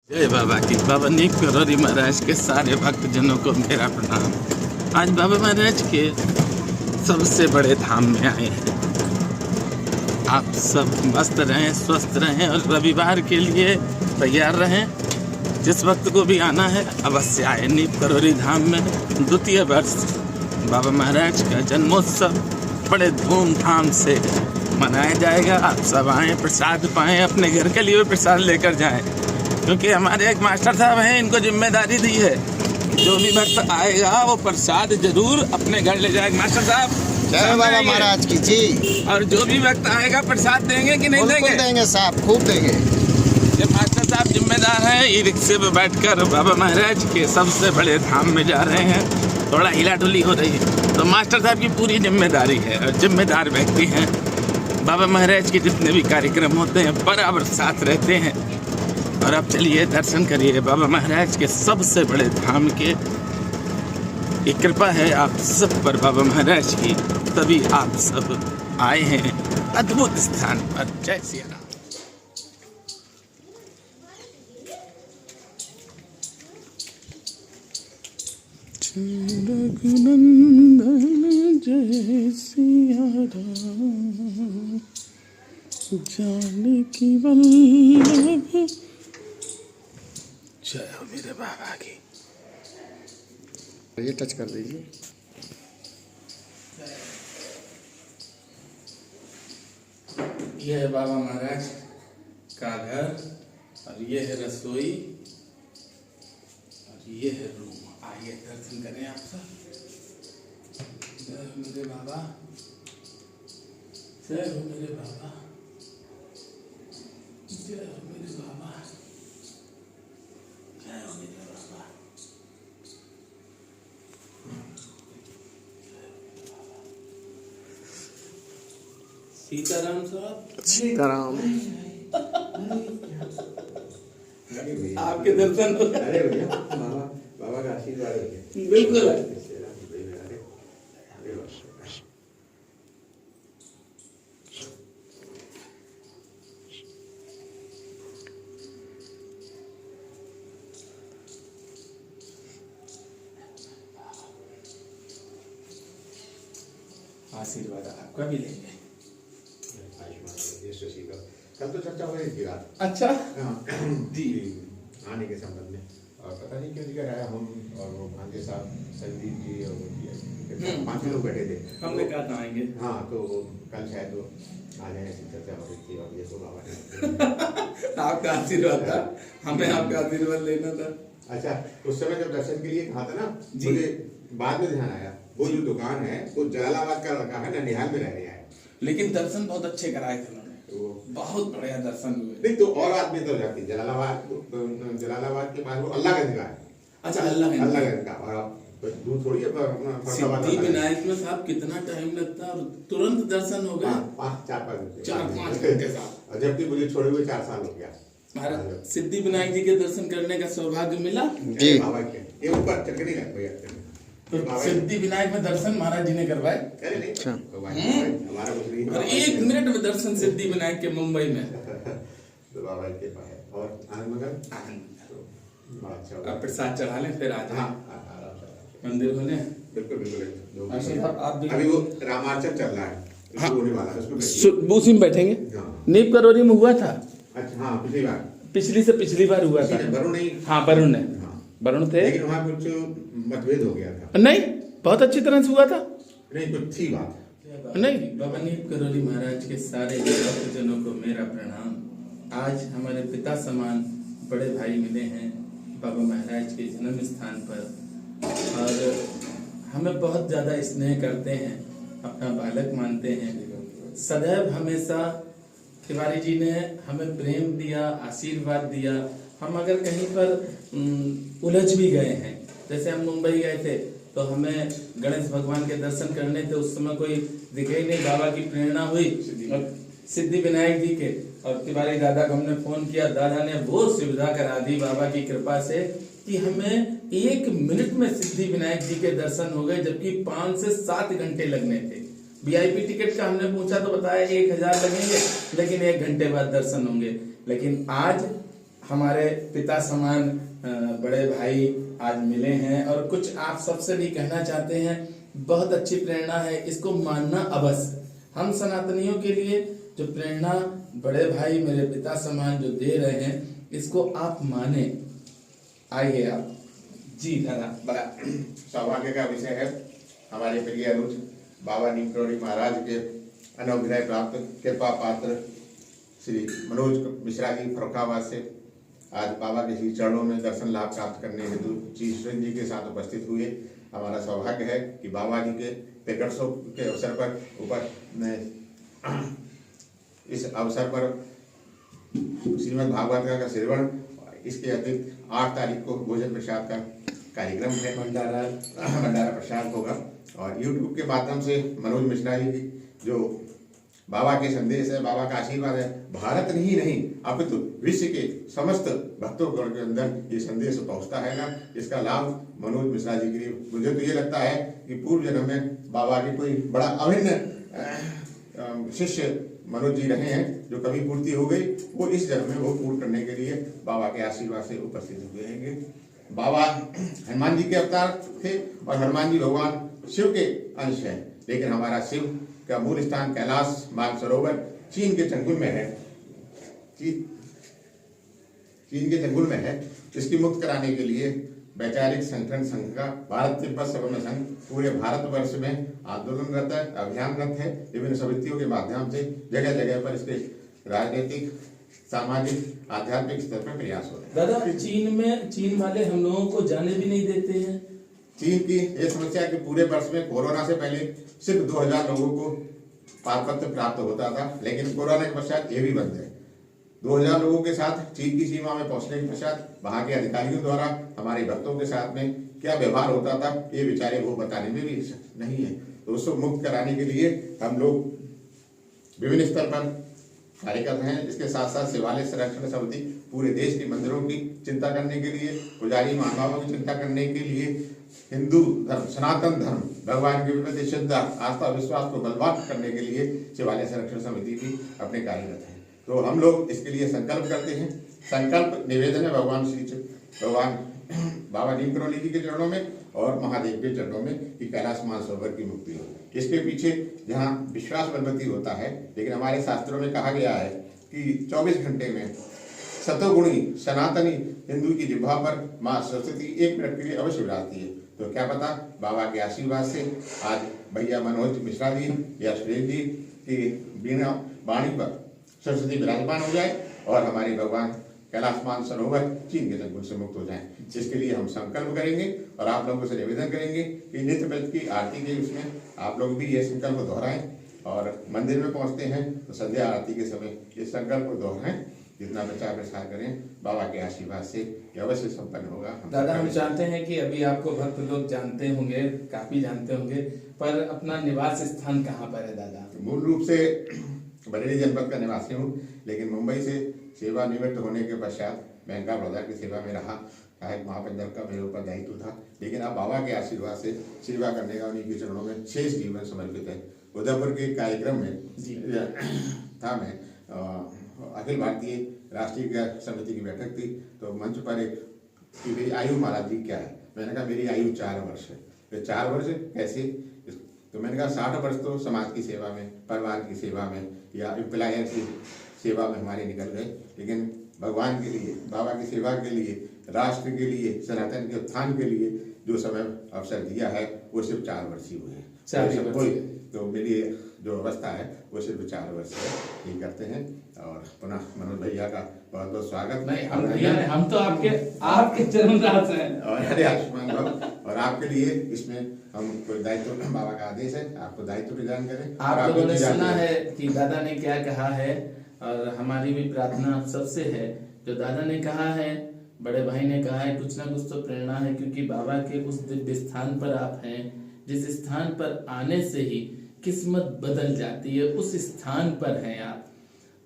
जय बाबा की। बाबा नीक करोरी महाराज के सारे भक्तजनों को मेरा प्रणाम। आज बाबा महाराज के सबसे बड़े धाम में आए हैं। आप सब मस्त रहें, स्वस्थ रहें और रविवार के लिए तैयार रहें। जिस वक्त को भी आना है अवश्य आए। नीक करोरी धाम में द्वितीय वर्ष बाबा महाराज का जन्मोत्सव बड़े धूमधाम से मनाया जाएगा। आप सब आएँ, प्रसाद पाएँ, अपने घर के लिए प्रसाद लेकर जाएं, क्योंकि हमारे एक मास्टर साहब हैं, इनको जिम्मेदारी दी है जो भी भक्त आएगा वो प्रसाद जरूर अपने घर ले जाएगा। मास्टर साहब जय बाबा महाराज की जी। और जो भी भक्त आएगा प्रसाद देंगे कि नहीं देंगे? देंगे साहब, खूब देंगे। ये मास्टर साहब जिम्मेदार हैं। ई रिक्शे पे बैठकर बाबा महाराज के सबसे बड़े धाम में जा रहे हैं। थोड़ा हिला डुली हो रही है तो मास्टर साहब की पूरी जिम्मेदारी है और जिम्मेदार व्यक्ति हैं। बाबा महाराज के जितने भी कार्यक्रम होते हैं बराबर साथ रहते हैं। और अब चलिए दर्शन करिए बाबा महाराज के सबसे बड़े धाम के। ये कृपा है आप सब पर बाबा महाराज की, तभी आप सब आए हैं अद्भुत स्थान पर। जय सिया राम। रघुनंदन जय सिया राम, जानकी वल्लभ जय हो मेरे बाबा की। ये टच कर दीजिए। ये है बाबा महाराज का घर और ये है रसोई और ये है रूम। आइए दर्शन करें आप सब। जय हो मेरे बाबा, जय हो मेरे बाबा, जय हो मेरे बाबा, जय हो मेरे बाबा। सीताराम साहब, सीताराम। आपके दर्शन हो गए। अरे भैया बाबा का आशीर्वाद है। बिल्कुल। आशीर्वाद आपका भी लेंगे। कल तो चर्चा हो रही थी रात। अच्छा जी आने के संबंध में, और पता नहीं क्यों लेकर आया हम और वो भांजे साहब, संदीप जी और वो 5 लोग बैठे थे। हमने कहा था आएंगे। हाँ तो कल शायद वो आ जाए, ऐसी चर्चा हो रही थी और ये तो बाबा ने आपका आशीर्वाद था, हमें आपका आशीर्वाद लेना था। अच्छा उस समय जब दर्शन के लिए कहा था ना, जी। मुझे बाद में ध्यान आया वो जो दुकान है वो जलालाबाद का लड़का है, ननिहाल में रह रहा है। लेकिन दर्शन बहुत अच्छे कराए थे उन्होंने, वो बहुत बढ़िया दर्शन हुए। नहीं तो और आदमी तो जाती जलालाबाद के पास वो अल्लाहगंज का है। अच्छा अल्लाहगंज का, और आप दूर थोड़ी है सिद्धि विनायक में साहब कितना टाइम लगता है और तुरंत दर्शन हो गए। 4-5 घंटे साहब। और जबकि मुझे छोड़े हुए 4 साल हो गया। महाराज सिद्धि विनायक जी के दर्शन करने का सौभाग्य मिला जी। बाबा के ये ऊपर चढ़ के नहीं लग भैया। तो सिद्धि विनायक में दर्शन महाराज जी ने करवाए। अरे नहीं हमारा कुछ नहीं। और 1 मिनट में दर्शन सिद्धि विनायक के मुंबई में। तो बाबा के पास है। और आनंद मगन अच्छा आप प्रसाद चढ़ा लें फिर आ जाए। मंदिर होने बिल्कुल बिल्कुल। आप भी अभी वो रामार्चन चल रहा है, हाँ। होने वाला है, उसको उसी में बैठेंगे। हाँ। नीप करोरी में हुआ था। अच्छा हाँ पिछली बार, पिछली से पिछली बार हुआ था। वरुण नहीं। हाँ वरुण ने, हाँ। वरुण थे, लेकिन वहाँ कुछ मतभेद हो गया था। नहीं बहुत अच्छी तरह से हुआ था। नहीं कुछ थी बात। नहीं बाबा नीप करोरी महाराज के सारे भक्तजनों को मेरा प्रणाम। आज हमारे पिता समान बड़े भाई मिले हैं बाबा महाराज के जन्म स्थान पर और हमें बहुत ज्यादा स्नेह करते हैं, अपना बालक मानते हैं। सदैव हमेशा तिवारी जी ने हमें प्रेम दिया, आशीर्वाद दिया। हम अगर कहीं पर उलझ भी गए हैं, जैसे हम मुंबई गए थे तो हमें गणेश भगवान के दर्शन करने थे, उस समय कोई दिखे ही नहीं, बाबा की प्रेरणा हुई और सिद्धि विनायक जी के, और तिवारी दादा को हमने फोन किया, दादा ने वो सुविधा करा दी बाबा की कृपा से कि हमें 1 मिनट में सिद्धि विनायक जी के दर्शन हो गए, जबकि 5 से 7 घंटे लगने थे। वीआईपी टिकट का हमने पूछा तो बताया 1000 लगेंगे, लेकिन 1 घंटे बाद दर्शन होंगे। लेकिन आज हमारे पिता समान बड़े भाई आज मिले हैं और कुछ आप सबसे भी कहना चाहते हैं। बहुत अच्छी प्रेरणा है, इसको मानना अवश्य। हम सनातनियों के लिए जो प्रेरणा बड़े भाई मेरे पिता समान जो दे रहे हैं, इसको आप माने। आइए आप जी दादा। बड़ा सौभाग्य का विषय है हमारे प्रिय अनुज बाबा नीम करोली महाराज के अनुग्रह प्राप्त कृपा पात्र श्री मनोज मिश्रा जी फर्रुखाबाद से आज बाबा के श्री चरणों में दर्शन लाभ प्राप्त करने हेतु श्री सुरेंद्र जी के साथ उपस्थित हुए। हमारा सौभाग्य है कि बाबा जी के प्रकटोत्सव के अवसर पर इस अवसर पर श्रीमद् भागवत का श्रवण, इसके अतिरिक्त 8 तारीख को भोजन प्रसाद का कार्यक्रम है, भंडारा प्रसाद होगा। और YouTube के माध्यम से मनोज मिश्रा जी की जो बाबा के संदेश है, बाबा का आशीर्वाद है, भारत ही नहीं अपितु विश्व के समस्त भक्तों के अंदर ये संदेश पहुंचता है ना, इसका लाभ मनोज मिश्रा जी के लिए मुझे तो ये लगता है कि पूर्व जन्म में बाबा के कोई बड़ा अभिन्न शिष्य मनोज जी रहे हैं, जो कभी पूर्ति हो गई वो इस जन्म में वो पूर्ण करने के लिए बाबा के आशीर्वाद से उपस्थित हुए हैं। बाबा हनुमान जी के अवतार थे और हनुमान जी भगवान शिव के अंश हैं, लेकिन हमारा शिव का मूल स्थान कैलाश मानसरोवर चीन के चंगुल में है। चीन के चंगुल में है। इसकी मुक्त कराने के लिए वैचारिक संगठन संघ का भारत तिब्बत संगम संघ पूरे भारतवर्ष में आंदोलनरत है, अभियानरत है। विभिन्न समितियों के माध्यम से जगह जगह पर इसके राजनीतिक, सामाजिक, आध्यात्मिक स्तर पर प्रयास हो रहे हैं। दादा, चीन वाले हम लोगों को जाने भी नहीं देते हैं। चीन की ये समस्या कि पूरे वर्ष में कोरोना से पहले सिर्फ 2000 लोगों को पारपत्र प्राप्त होता था, लेकिन कोरोना के पश्चात ये भी बंद है। 2000 लोगों के साथ चीन की सीमा में पहुंचने के पश्चात वहां के अधिकारियों द्वारा हमारे भक्तों के साथ में क्या व्यवहार होता था, ये बेचारे वो बताने में भी नहीं है। तो उसको मुक्त कराने के लिए हम लोग विभिन्न स्तर पर कार्य कर रहे हैं। इसके साथ साथ शिवालय संरक्षण समिति पूरे देश के मंदिरों की चिंता करने के लिए, पुजारी महानुभावों की चिंता करने के लिए, हिंदू धर्म, सनातन धर्म, भगवान के प्रति श्रद्धा, आस्था, विश्वास को बलवान करने के लिए शिवालय संरक्षण समिति भी अपने कार्यरत है। तो हम लोग इसके लिए संकल्प करते हैं। संकल्प निवेदन है भगवान बाबा नीम करोली जी के चरणों में और महादेव के चरणों में कि कैलाश मानसरोवर की मुक्ति हो। इसके पीछे जहाँ विश्वास बलवती होता है, लेकिन हमारे शास्त्रों में कहा गया है कि 24 घंटे में सतोगुणी सनातनी हिंदू की जिह्वा पर माँ सरस्वती 1 मिनट के लिए अवश्य विराजती है। तो क्या पता बाबा के आशीर्वाद से आज भैया मनोज मिश्रा जी या सुरेश जी की बिना वाणी पर सरस्वती विराजमान हो जाए और हमारे भगवान कैलाश मानसरोवर चीन के चंगुल से मुक्त हो जाए। जिसके लिए हम संकल्प करेंगे और आप लोगों से निवेदन करेंगे कि नित्य व्रत की आरती के उसमें आप लोग भी ये संकल्प दोहराएं और मंदिर में पहुंचते हैं तो संध्या आरती के समय ये संकल्प को दोहराएं। जितना प्रचार प्रसार करें बाबा के आशीर्वाद से अवश्य संपन्न होगा। दादा, हम चाहते हैं कि अभी आपको भक्त लोग जानते होंगे, काफी जानते होंगे, पर अपना निवास स्थान कहाँ पर है दादा? मूल रूप से बरेली जनपद का निवासी हूँ, लेकिन मुंबई से सेवानिवृत्त होने के पश्चात बैंक ऑफ बड़ौदा की सेवा में रहा। सहायक महाप्रबंधक का मेरे ऊपर दायित्व था, लेकिन अब बाबा के आशीर्वाद से सेवा करने का उन्हीं के चरणों में शेष जीवन समर्पित है। उदयपुर के कार्यक्रम में था मैं, अखिल भारतीय राष्ट्रीय समिति की बैठक थी, तो मंच पर एक कि मेरी आयु महाराज जी क्या है। मैंने कहा मेरी आयु 4 वर्ष है। तो 4 वर्ष कैसे? तो मैंने कहा 60 वर्ष तो समाज की सेवा में, परिवार की सेवा में या एम्प्लॉयर की सेवा में हमारे निकल गए, लेकिन भगवान के लिए, बाबा की सेवा के लिए, राष्ट्र के लिए, सनातन के उत्थान के लिए जो समय अवसर दिया है वो सिर्फ 4 वर्ष ही हुए हैं। तो मेरी जो अवस्था है वो सिर्फ 4 वर्ष है। ये करते हैं और पुनः मनोज भैया का बहुत बहुत स्वागत। नहीं, हम तो आपके चरणदास हैं और हरे आयुष्मान भव। और आपके लिए इसमें हम कोई दायित्व, बाबा का आदेश है, आपको दायित्व प्रदान करें। आप लोगों ने सुना है कि दादा ने क्या कहा है, और हमारी भी प्रार्थना आप सबसे है। जो दादा ने कहा है, बड़े भाई ने कहा है, कुछ ना कुछ तो प्रेरणा है, क्योंकि बाबा के उस दिव्य स्थान पर आप हैं जिस स्थान पर आने से ही किस्मत बदल जाती है, उस स्थान पर हैं आप।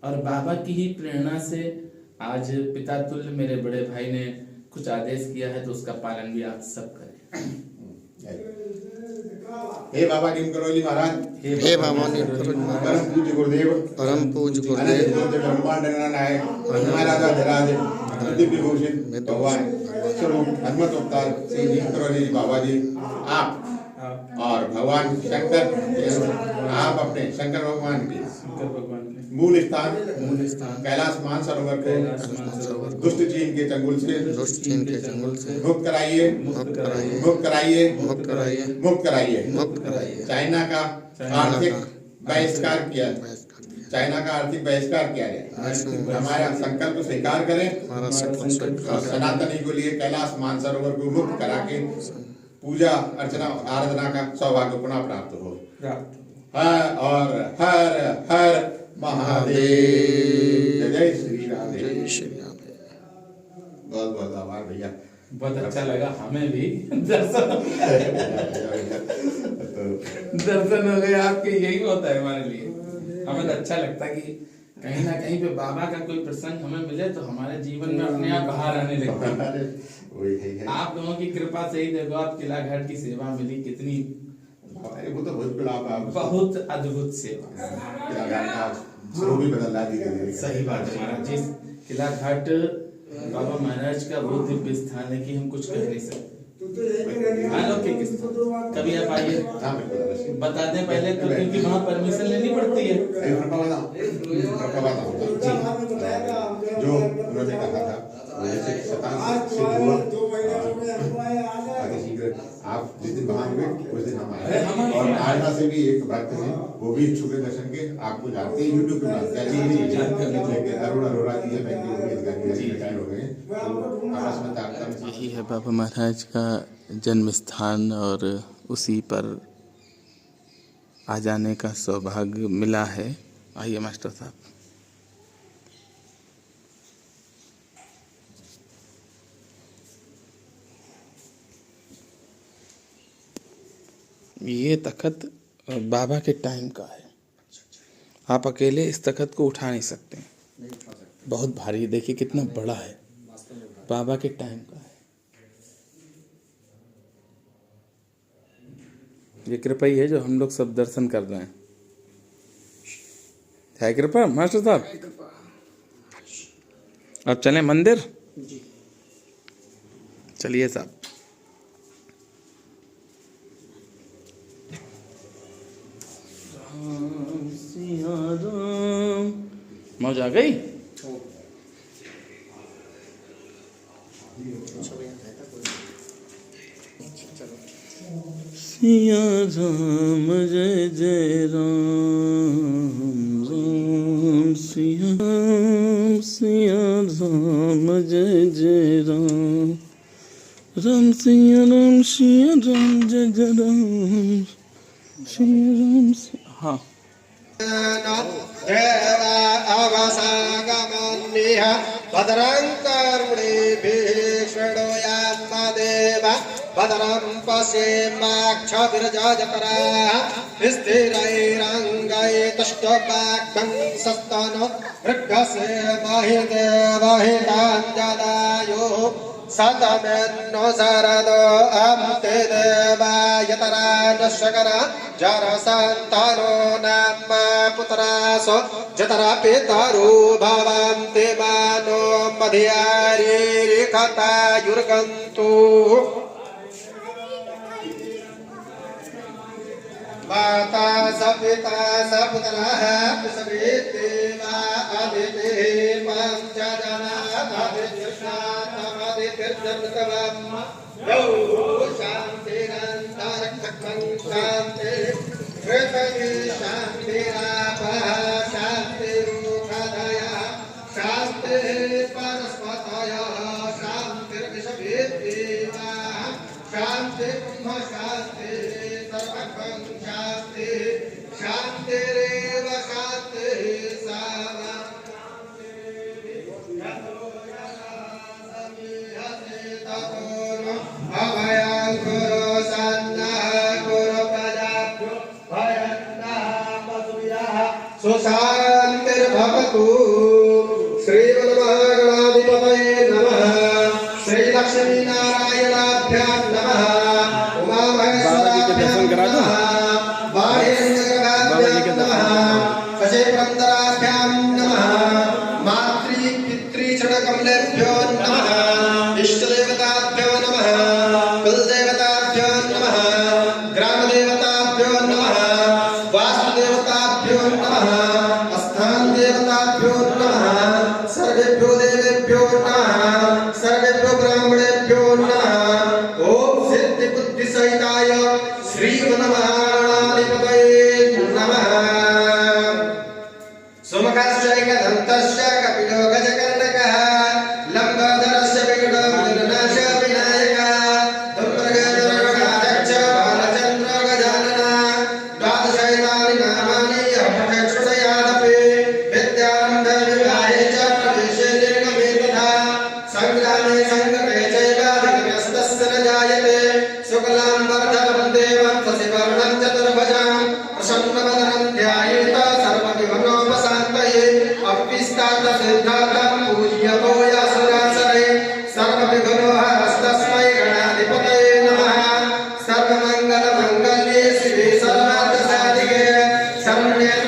और बाबा की ही प्रेरणा से आज पिता तुल्य मेरे बड़े भाई ने कुछ आदेश किया है, तो उसका पालन भी आप सब करें। हे बाबा नीम करोली महाराज, हे बाबा नीम करोली महाराज, परम पूज्य गुरुदेव, परम पूज्य गुरुदेव, ब्रह्मांड नायक, महाराजा धीराज, दिव्य भूषित भगवान स्वरूप हनुमत अवतार श्री भीमकरौली बाबा जी आप और भगवान शंकर आप अपने शंकर भगवान की मूल स्थान कैलाश मानसरोवर को दुष्ट चीन के चंगुल से मुक्त कराइए मुक्त कराइए मुक्त कराइए चाइना का आर्थिक बहिष्कार किया चाइना का आर्थिक बहिष्कार किया जाए हमारा संकल्प स्वीकार करें और सनातनी को लिए कैलाश मानसरोवर को मुक्त करा के पूजा अर्चना आराधना का सौभाग्य पुनः प्राप्त हो हर और हर हर महादेव जय श्री राम बहुत बहुत आभार भैया बहुत अच्छा लगा हमें भी दर्शन दर्शन हो गए आपके यही होता है हमारे लिए हमें तो अच्छा लगता है कि कहीं ना कहीं पे बाबा का कोई प्रसंग हमें मिले तो हमारे जीवन में अपने आप बाहर आने लगता है आप लोगों की कृपा से ही देखो आप किला घाट की सेवा मिली कितनी वो तो बहुत बड़ा बहुत अद्भुत सेवा शुरू भी बदल दी सही बात है महाराज जी किला घाट बाबा महाराज का वो दिव्य स्थान है कि हम कुछ कह नहीं सकते अलौकिक स्थान कभी आप आइए बता दें पहले तो क्योंकि वहाँ परमिशन लेनी पड़ती है जो उन्होंने कहा था जैसे आप जिस दिन वहाँ हुए उस दिन हम आए और आरना से भी एक भक्त हैं वो भी इच्छुक है दर्शन के आपको जानते हैं यूट्यूब पे अरुण अरोड़ा जी है रिटायर हो गए आपस में तारतम्य यही है बाबा महाराज का जन्म स्थान और उसी पर आ जाने का सौभाग्य मिला है आइए मास्टर साहब ये तख्त बाबा के टाइम का है आप अकेले इस तख्त को उठा नहीं सकते बहुत भारी है देखिए कितना बड़ा है बाबा के टाइम का है ये कृपा ही है जो हम लोग सब दर्शन कर रहे हैं है कृपा मास्टर साहब अब चलें मंदिर चलिए साहब मौज आ गई सिया राम जय जय राम राम सिया राम जय जय राम राम सिया राम जय जय राम सिया राम हाँ देवा अवसागमन्यः भद्रं कर्मणिभिः शृणुयाम देव भद्रं पश्येमाक्षभिर्जयतराः स्थिरैरङ्गैस्तुष्टवाग्भं सस्तनो मृगस्य महि देवहिताञ्जदायुः सतमेन्नो शरदो अन्ते देवायतरा नशकरा जरसन्तानो नाम पुत्रासो जतरा पितरो भवन्ति मानो मध्यारीरिखतायुर्गन्तु माता सपिता सपुत्रः पुष्पितेवा अदितिः पञ्चजना शांतिरन्तरखं शांति पृथ्वी शांतिरापः शांतिरुखदयः शांतिः परस्पतयः शांतिर्विश्ववेदेवाः शांतिब्रह्म शांतिः सर्वं शांतिः शांतिरेव शांतिः सुशांतिर्भवतु श्रीमन्महागणाधिपतये नमः श्रीलक्ष्मीनारायणाभ्यां नमः उमामहेश्वराभ्यां नमः वाणीन्द्रभ्यां नमः शशिपुरन्दराभ्यां नमः मातृ पितृचरणकमलेभ्यो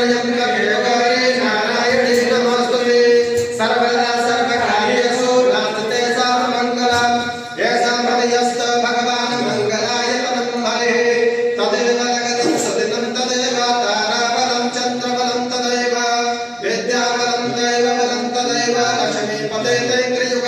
त्र्यंबके गौरी नारायणी नमोस्तुते सर्वदा सर्वकार्येषु नास्ते सर्वमङ्गलम् येषां हृदयस्थ भगवान् मङ्गलाय तन्महे तदेव जगदं सतितं तदेव ताराबलं चन्द्रबलं तदैव विद्याबलं दैवबलं तदैव लक्ष्मीपते तैत्रियुग